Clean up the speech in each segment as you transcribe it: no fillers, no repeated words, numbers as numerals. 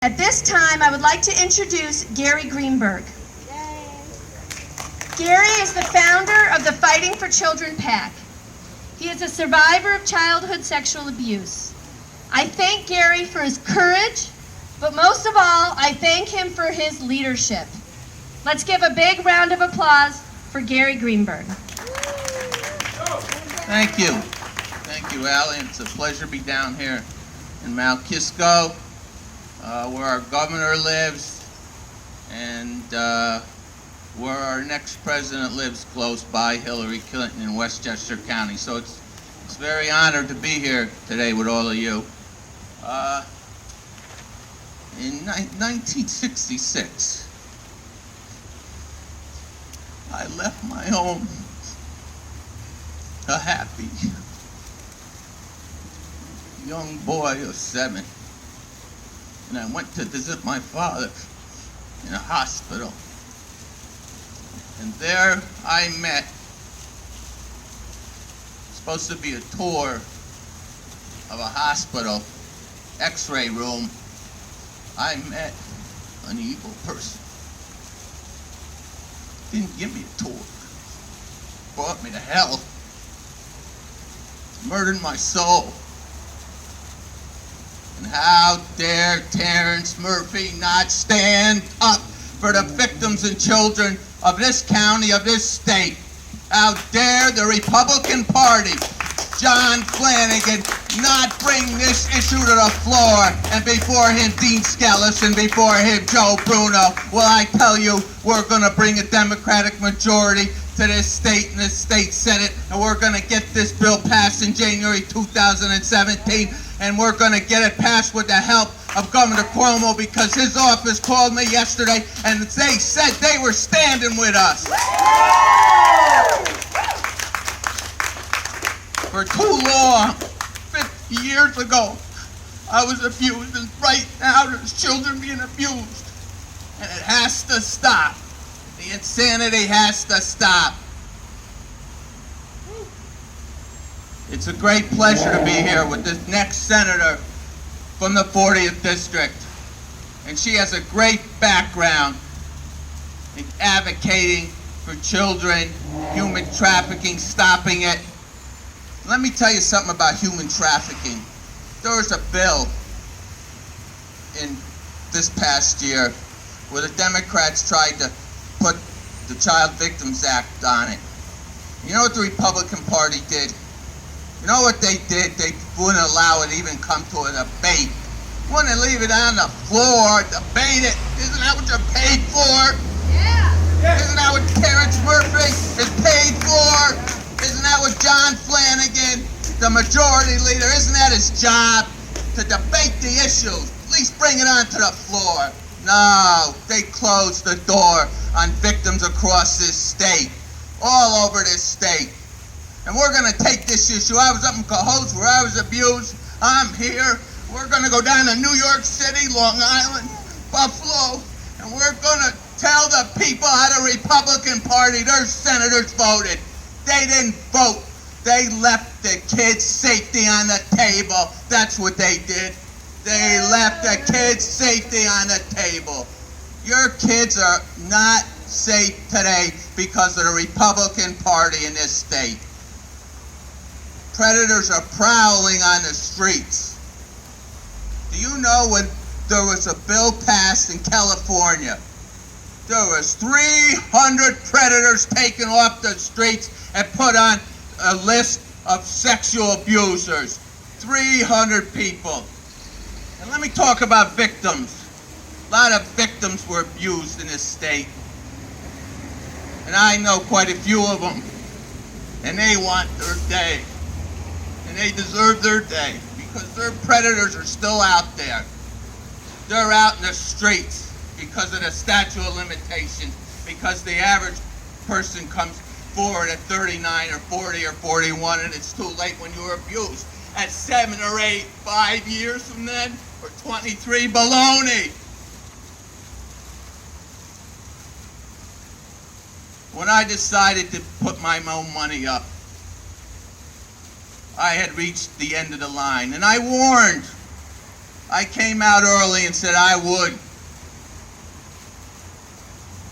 At this time, I would like to introduce Gary Greenberg. Gary is the founder of the Fighting for Children PAC. He is a survivor of childhood sexual abuse. I thank Gary for his courage, but most of all, I thank him for his leadership. Let's give a big round of applause for Gary Greenberg. Thank you. Thank you, Ali. It's a pleasure to be down here in Mount Kisco, where our governor lives, and where our next president lives, close by, Hillary Clinton in Westchester County. So it's very honored to be here today with all of you. In 1966, I left my home a happy young boy of 7, and I went to visit my father in a hospital. And there I met, supposed to be a tour of a hospital, x-ray room, I met an evil person. Didn't give me a tour, brought me to hell, murdered my soul. And how dare Terrence Murphy not stand up for the victims and children of this county, of this state? How dare the Republican Party, John Flanagan, not bring this issue to the floor, and before him Dean Skelos, and before him Joe Bruno? Well, I tell you, we're going to bring a Democratic majority to this state in the state Senate, and we're going to get this bill passed in January 2017, and we're going to get it passed with the help of Governor Cuomo, because his office called me yesterday and they said they were standing with us. For too long, 50 years ago, I was abused, and right now there's children being abused. And it has to stop. The insanity has to stop. It's a great pleasure to be here with this next senator from the 40th District. And she has a great background in advocating for children, human trafficking, stopping it. Let me tell you something about human trafficking. There was a bill in this past year where the Democrats tried to put the Child Victims Act on it. You know what the Republican Party did? You know what they did? They wouldn't allow it even come to a debate. Wouldn't leave it on the floor, debate it. Isn't that what you're paid for? Yeah. Isn't that what Terrence Murphy is paid for? Isn't that what John Flanagan, the majority leader, isn't that his job? To debate the issues, at least bring it onto the floor. No, they closed the door on victims across this state, all over this state. And we're going to take this issue. I was up in Cohoes where I was abused. I'm here. We're going to go down to New York City, Long Island, Buffalo, and we're going to tell the people how the Republican Party, their senators voted. They didn't vote. They left the kids' safety on the table. That's what they did. They left the kids' safety on the table. Your kids are not safe today because of the Republican Party in this state. Predators are prowling on the streets. Do you know when there was a bill passed in California, there was 300 predators taken off the streets and put on a list of sexual abusers? 300 people. And let me talk about victims. A lot of victims were abused in this state. And I know quite a few of them. And they want their day. And they deserve their day, because their predators are still out there. They're out in the streets because of the statute of limitations, because the average person comes forward at 39 or 40 or 41, and it's too late when you were abused. At 7 or 8, 5 years from then, or 23, baloney. When I decided to put my own money up, I had reached the end of the line, and I warned I came out early and said I would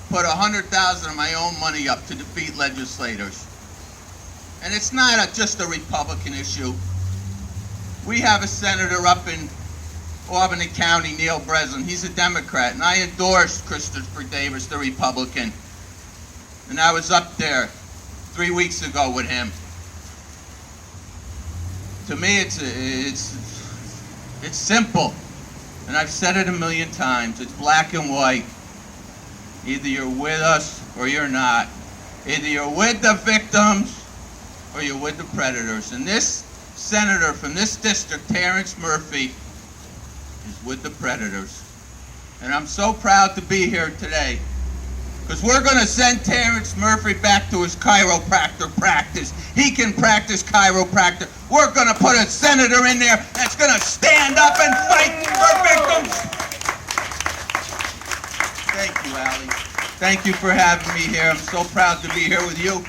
put $100,000 of my own money up to defeat legislators. And it's not just a Republican issue. We have a senator up in Albany County, Neil Breslin. He's a Democrat, and I endorsed Christopher Davis, the Republican. And I was up there 3 weeks ago with him. To me, it's simple, and I've said it a million times. It's black and white. Either you're with us or you're not. Either you're with the victims or you're with the predators. And this senator from this district, Terrence Murphy, is with the predators. And I'm so proud to be here today, because we're going to send Terrence Murphy back to his chiropractor practice. He can practice chiropractor. We're going to put a senator in there that's going to stand up and fight for victims. Thank you, Ali. Thank you for having me here. I'm so proud to be here with you.